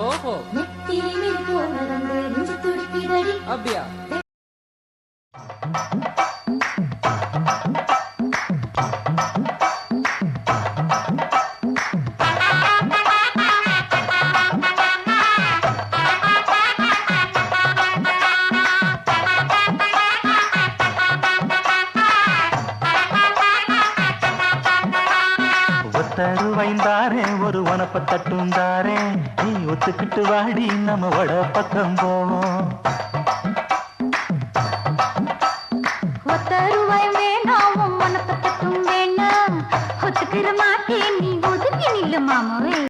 ஓஹோ அப்படியா தருவைந்தாரே ஒரு வனப்ப தட்டுந்தாரே நீ ஒத்துக்கிட்டு வாடி நம்ம வட பக்கம் போவோம் ஒத்தருவாய் வேண்டாம் வனப்ப தட்டும் வேண்டாம் ஒத்துக்கிற மாட்டேன் நீ ஒதுக்கி நில்லு மாமாவே